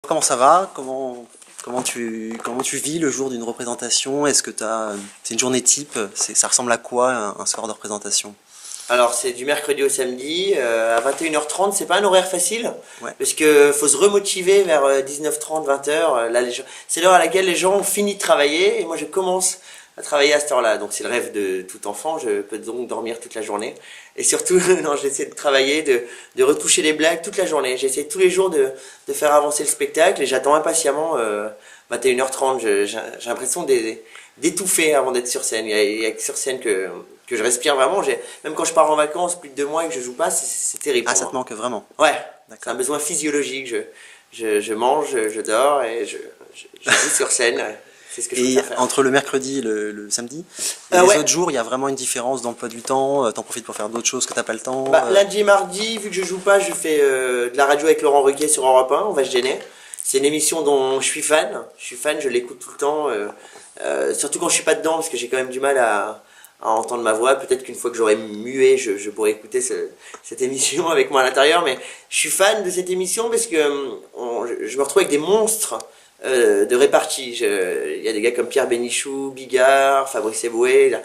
comment ça va? Comment tu vis le jour d'une représentation? Est-ce que c'est une journée type? Ça ressemble à quoi un soir de représentation? Alors c'est du mercredi au samedi, à 21h30, c'est pas un horaire facile, Ouais. parce que faut se remotiver vers 19h30, 20h, là, c'est l'heure à laquelle les gens ont fini de travailler, et moi je commence à travailler à cette heure-là, donc c'est le rêve de tout enfant, je peux donc dormir toute la journée, et surtout, non, j'essaie de travailler, de retoucher les blagues toute la journée, j'essaie tous les jours de faire avancer le spectacle, et j'attends impatiemment 21h30, j'ai l'impression d'étouffer avant d'être sur scène, il y a que sur scène que je respire vraiment. Même quand je pars en vacances, plus de 2 mois et que je joue pas, c'est terrible. Ah, ça te manque vraiment? Ouais, c'est un besoin physiologique. Je mange, je dors et je joue sur scène. C'est ce que je Et préfère faire. entre le mercredi et le samedi, et les autres jours, il y a vraiment une différence d'emploi du temps? T'en profites pour faire d'autres choses que t'as pas le temps? Lundi et mardi, vu que je joue pas, je fais de la radio avec Laurent Ruquier sur Europe 1, On va se gêner. C'est une émission dont je suis fan. Je l'écoute tout le temps. Surtout quand je suis pas dedans, parce que j'ai quand même du mal à entendre ma voix. Peut-être qu'une fois que j'aurai mué, je pourrais écouter cette émission avec moi à l'intérieur, mais je suis fan de cette émission parce que je me retrouve avec des monstres de répartie. Il y a des gars comme Pierre Bénichou, Bigard, Fabrice Eboué.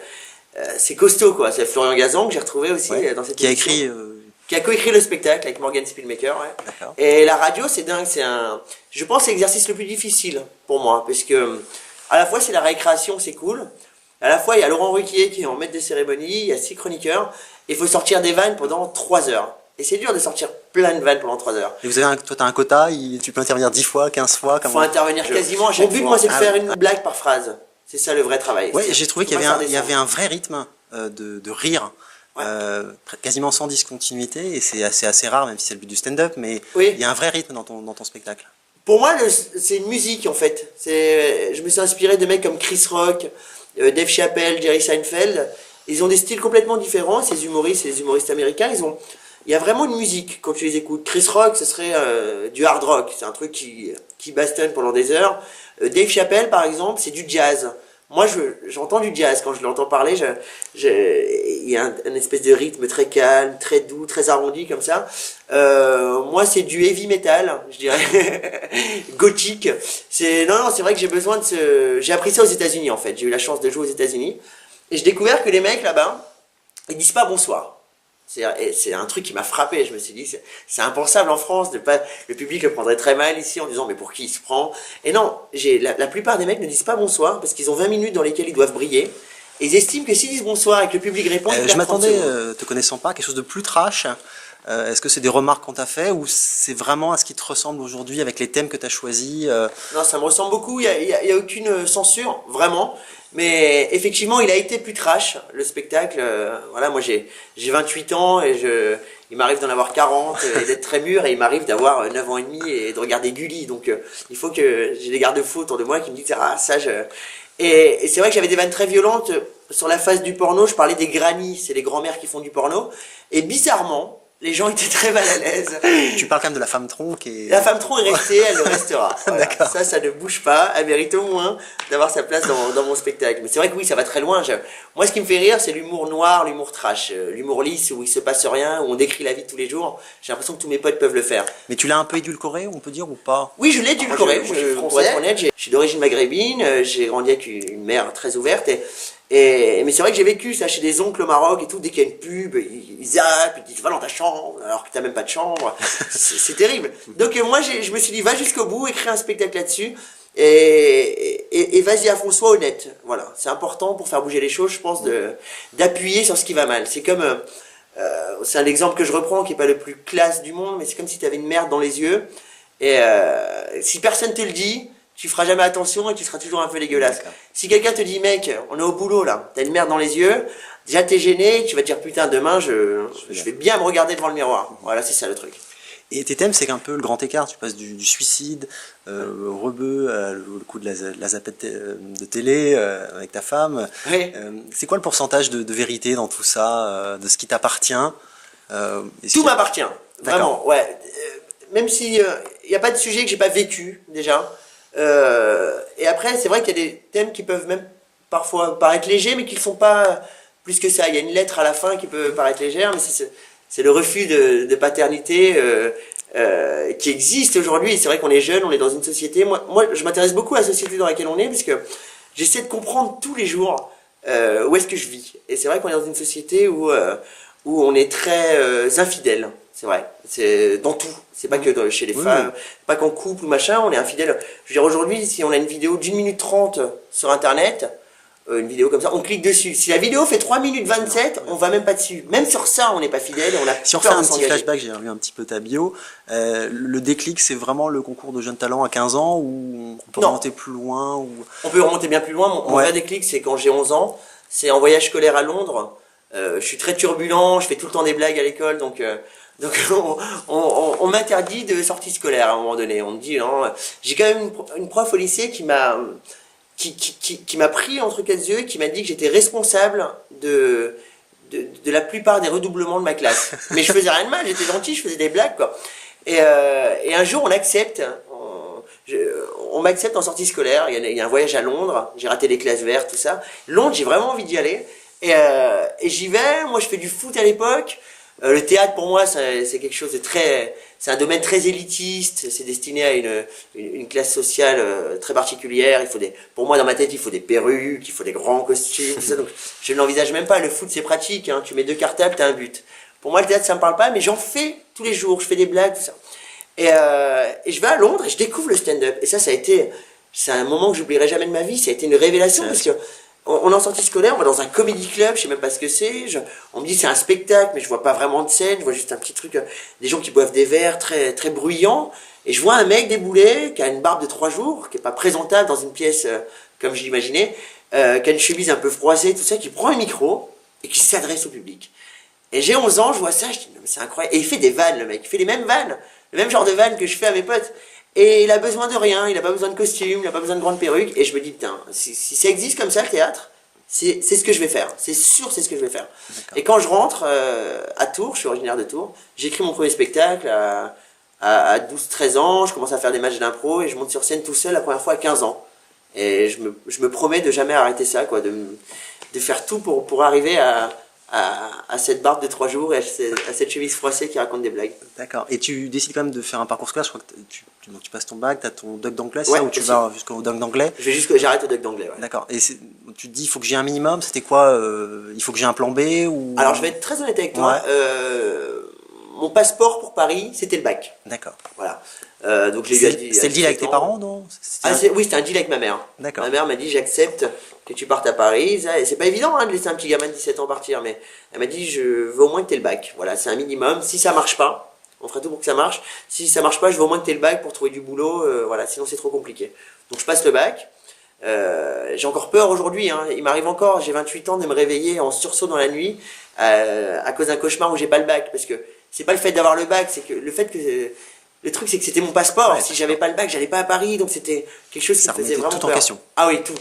C'est costaud, quoi. C'est Florian Gazan que j'ai retrouvé aussi dans cette émission. Qui a coécrit le spectacle avec Morgan Spielmaker. Ouais. Et la radio, c'est dingue. Je pense que c'est l'exercice le plus difficile pour moi, parce que à la fois c'est la récréation, c'est cool. À la fois, il y a Laurent Ruquier qui est en maître de cérémonie, il y a 6 chroniqueurs, et il faut sortir des vannes pendant 3 heures. Et c'est dur de sortir plein de vannes pendant 3 heures. Et toi, t'as un quota, tu peux intervenir 10 fois, 15 fois? Il faut intervenir quasiment à chaque fois. Mon but, moi, c'est de faire une blague par phrase. C'est ça le vrai travail. Ouais, j'ai trouvé qu'il y avait un vrai rythme de rire. Ouais. Quasiment sans discontinuité, et c'est assez rare, même si c'est le but du stand-up, mais il y a un vrai rythme dans ton spectacle. Pour moi, c'est une musique, en fait. Je me suis inspiré de mecs comme Chris Rock, Dave Chappelle, Jerry Seinfeld. Ils ont des styles complètement différents, ces humoristes américains. Il y a vraiment une musique quand tu les écoutes. Chris Rock, ce serait du hard rock, c'est un truc qui bastonne pendant des heures. Dave Chappelle, par exemple, c'est du jazz. Moi, j'entends du jazz quand je l'entends parler. Il y a une espèce de rythme très calme, très doux, très arrondi comme ça. Moi, c'est du heavy metal, je dirais, gothique. Non, c'est vrai que j'ai besoin j'ai appris ça aux États-Unis en fait. J'ai eu la chance de jouer aux États-Unis et j'ai découvert que les mecs là-bas, ils disent pas bonsoir. C'est un truc qui m'a frappé. Je me suis dit, c'est impensable en France le public le prendrait très mal ici en disant mais pour qui il se prend? Et non, la plupart des mecs ne disent pas bonsoir parce qu'ils ont 20 minutes dans lesquelles ils doivent briller. Et ils estiment que s'ils disent bonsoir et que le public répond, je m'attendais, te connaissant pas, quelque chose de plus trash. Est-ce que c'est des remarques qu'on t'a fait ou c'est vraiment à ce qui te ressemble aujourd'hui avec les thèmes que tu as choisis? Non, ça me ressemble beaucoup. Il y a aucune censure, vraiment. Mais effectivement, il a été plus trash, le spectacle. Voilà, moi j'ai 28 ans et il m'arrive d'en avoir 40 et d'être très mûr, et il m'arrive d'avoir 9 ans et demi et de regarder Gulli. Donc il faut que j'ai des garde-fous autour de moi qui me disent ah ça Et c'est vrai que j'avais des vannes très violentes sur la phase du porno. Je parlais des grannies, c'est les grands-mères qui font du porno. Et bizarrement, les gens étaient très mal à l'aise. Tu parles quand même de la femme tronc La femme tronc est restée, elle le restera. Voilà. Ça ne bouge pas. Elle mérite au moins d'avoir sa place dans mon spectacle. Mais c'est vrai que oui, ça va très loin. Moi, ce qui me fait rire, c'est l'humour noir, l'humour trash. L'humour lisse où il se passe rien, où on décrit la vie de tous les jours. J'ai l'impression que tous mes potes peuvent le faire. Mais tu l'as un peu édulcoré, on peut dire, ou pas? Oui, je l'ai édulcoré. Pour être honnête, je suis d'origine maghrébine. J'ai grandi avec une mère très ouverte mais c'est vrai que j'ai vécu ça chez des oncles au Maroc et tout. Dès qu'il y a une pub, ils zappent, ils disent va dans ta chambre alors que t'as même pas de chambre. C'est terrible. Donc moi je me suis dit va jusqu'au bout, écris un spectacle là-dessus et vas-y à fond, sois honnête. Voilà, c'est important pour faire bouger les choses, je pense, d'appuyer sur ce qui va mal. C'est comme c'est un exemple que je reprends qui est pas le plus classe du monde, mais c'est comme si tu avais une merde dans les yeux et si personne te le dit, tu feras jamais attention et tu seras toujours un peu dégueulasse. Si quelqu'un te dit mec, on est au boulot là, t'as une merde dans les yeux, déjà t'es gêné, tu vas te dire putain demain je vais bien me regarder devant le miroir. Voilà, c'est ça le truc. Et tes thèmes, c'est qu'un peu le grand écart, tu passes du suicide, rebeu, le coup de la zapette de télé avec ta femme. Oui. C'est quoi le pourcentage de vérité dans tout ça, de ce qui t'appartient? Tout m'appartient, vraiment, ouais. Même si il n'y a pas de sujet que j'ai pas vécu déjà. Et après, c'est vrai qu'il y a des thèmes qui peuvent même parfois paraître légers, mais qui ne sont pas plus que ça. Il y a une lettre à la fin qui peut paraître légère, mais c'est le refus de paternité qui existe aujourd'hui. C'est vrai qu'on est jeune, on est dans une société. Moi, je m'intéresse beaucoup à la société dans laquelle on est, parce que j'essaie de comprendre tous les jours où est-ce que je vis. Et c'est vrai qu'on est dans une société où on est très infidèle. C'est vrai. C'est dans tout. C'est pas que chez les femmes, pas qu'en couple ou machin, on est infidèle. Je veux dire, aujourd'hui, si on a une vidéo d'1 minute 30 sur Internet, une vidéo comme ça, on clique dessus. Si la vidéo fait 3 minutes 27, on va même pas dessus. Même sur ça, on n'est pas fidèle et on a Si on fait un petit flashback, j'ai relu un petit peu ta bio, le déclic, c'est vraiment le concours de jeunes talents à 15 ans ou on peut remonter plus loin ou... On peut remonter bien plus loin. Mon vrai déclic, c'est quand j'ai 11 ans. C'est en voyage scolaire à Londres. Je suis très turbulent, je fais tout le temps des blagues à l'école, donc on m'interdit de sortie scolaire à un moment donné. On me dit, non, j'ai quand même une prof au lycée qui m'a pris entre quatre yeux et qui m'a dit que j'étais responsable de la plupart des redoublements de ma classe. Mais je faisais rien de mal, j'étais gentil, je faisais des blagues, quoi. Et un jour, on m'accepte en sortie scolaire. Il y a un voyage à Londres, j'ai raté les classes vertes, tout ça. Londres, j'ai vraiment envie d'y aller. Et j'y vais, moi je fais du foot à l'époque. Le théâtre pour moi c'est quelque chose de très, c'est un domaine très élitiste, c'est destiné à une classe sociale très particulière. Pour moi dans ma tête il faut des perruques, il faut des grands costumes, tout ça, donc je ne l'envisage même pas. Le foot c'est pratique, hein, tu mets 2 cartables, t'as un but. Pour moi le théâtre ça me parle pas, mais j'en fais tous les jours, je fais des blagues, tout ça. Et je vais à Londres et je découvre le stand-up. Et c'est un moment que j'oublierai jamais de ma vie, ça a été une révélation parce que on est en sortie scolaire, on va dans un comedy club, je sais même pas ce que c'est, on me dit c'est un spectacle, mais je vois pas vraiment de scène, je vois juste un petit truc, des gens qui boivent des verres très, très bruyants, et je vois un mec débouler, qui a une barbe de 3 jours, qui est pas présentable dans une pièce comme je l'imaginais, qui a une chemise un peu froissée, tout ça, qui prend un micro, et qui s'adresse au public. Et j'ai 11 ans, je vois ça, je dis non mais c'est incroyable, et il fait des vannes le mec, il fait les mêmes vannes, le même genre de vannes que je fais à mes potes. Et il a besoin de rien, il a pas besoin de costume, il a pas besoin de grandes perruques. Et je me dis, putain, si ça existe comme ça le théâtre, c'est ce que je vais faire. C'est sûr, c'est ce que je vais faire. Et quand je rentre à Tours, je suis originaire de Tours, j'écris mon premier spectacle à 12-13 ans, je commence à faire des matchs d'impro et je monte sur scène tout seul la première fois à 15 ans. Et je me promets de jamais arrêter ça, quoi, de faire tout pour arriver à cette barbe de 3 jours et à cette chemise froissée qui raconte des blagues. D'accord. Et tu décides quand même de faire un parcours scolaire. Je crois que tu passes ton bac, tu as ton doc d'anglais, c'est ça, ou tu vas jusqu'au doc d'anglais? J'arrête au doc d'anglais, ouais. D'accord. Et tu te dis, il faut que j'ai un minimum, c'était quoi il faut que j'ai un plan B ou... Alors, je vais être très honnête avec toi. Mon passeport pour Paris, c'était le bac. D'accord. Voilà. Donc j'ai c'est le deal avec tes parents, non? Oui, c'était un deal avec ma mère. D'accord. Ma mère m'a dit, j'accepte que tu partes à Paris. C'est pas évident de laisser un petit gamin de 17 ans partir, mais elle m'a dit, je veux au moins que tu aies le bac. Voilà, c'est un minimum. Si ça marche pas, on fera tout pour que ça marche. Si ça marche pas, je veux au moins que tu aies le bac pour trouver du boulot. Voilà, sinon c'est trop compliqué. Donc je passe le bac. J'ai encore peur aujourd'hui, hein. Il m'arrive encore, j'ai 28 ans, de me réveiller en sursaut dans la nuit à cause d'un cauchemar où j'ai pas le bac. Parce que c'est pas le fait d'avoir le bac, c'est que le fait que... Le truc, c'est que c'était mon passeport. Ouais, si j'avais pas le bac, j'allais pas à Paris. Donc c'était quelque chose qui me faisait vraiment tout en question. Ah oui, tout.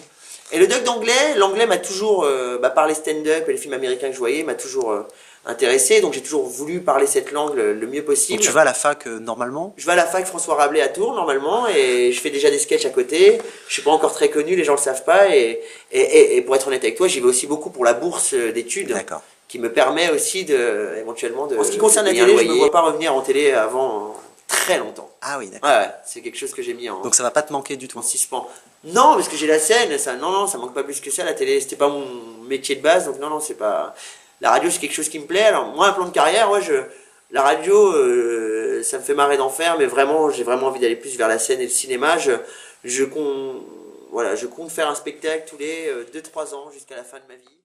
Et le doc d'anglais, l'anglais m'a toujours, par les stand-up et les films américains que je voyais, m'a toujours intéressé. Donc j'ai toujours voulu parler cette langue le mieux possible. Donc tu vas à la fac normalement? Je vais à la fac François Rabelais à Tours normalement et je fais déjà des sketchs à côté. Je suis pas encore très connu, les gens le savent pas. Et pour être honnête avec toi, j'y vais aussi beaucoup pour la bourse d'études. D'accord. Qui me permet aussi éventuellement de... En ce qui concerne la télé, je ne me vois pas revenir en télé avant très longtemps. Ah oui, d'accord. Ouais, c'est quelque chose que j'ai mis en... Donc ça va pas te manquer du tout? En suspens. Non, parce que j'ai la scène, ça manque pas plus que ça. La télé, c'était pas mon métier de base, donc non, c'est pas... La radio, c'est quelque chose qui me plaît. Alors moi, un plan de carrière, la radio, ça me fait marrer d'en faire, mais vraiment, j'ai vraiment envie d'aller plus vers la scène et le cinéma. Je compte faire un spectacle tous les 2-3 ans jusqu'à la fin de ma vie.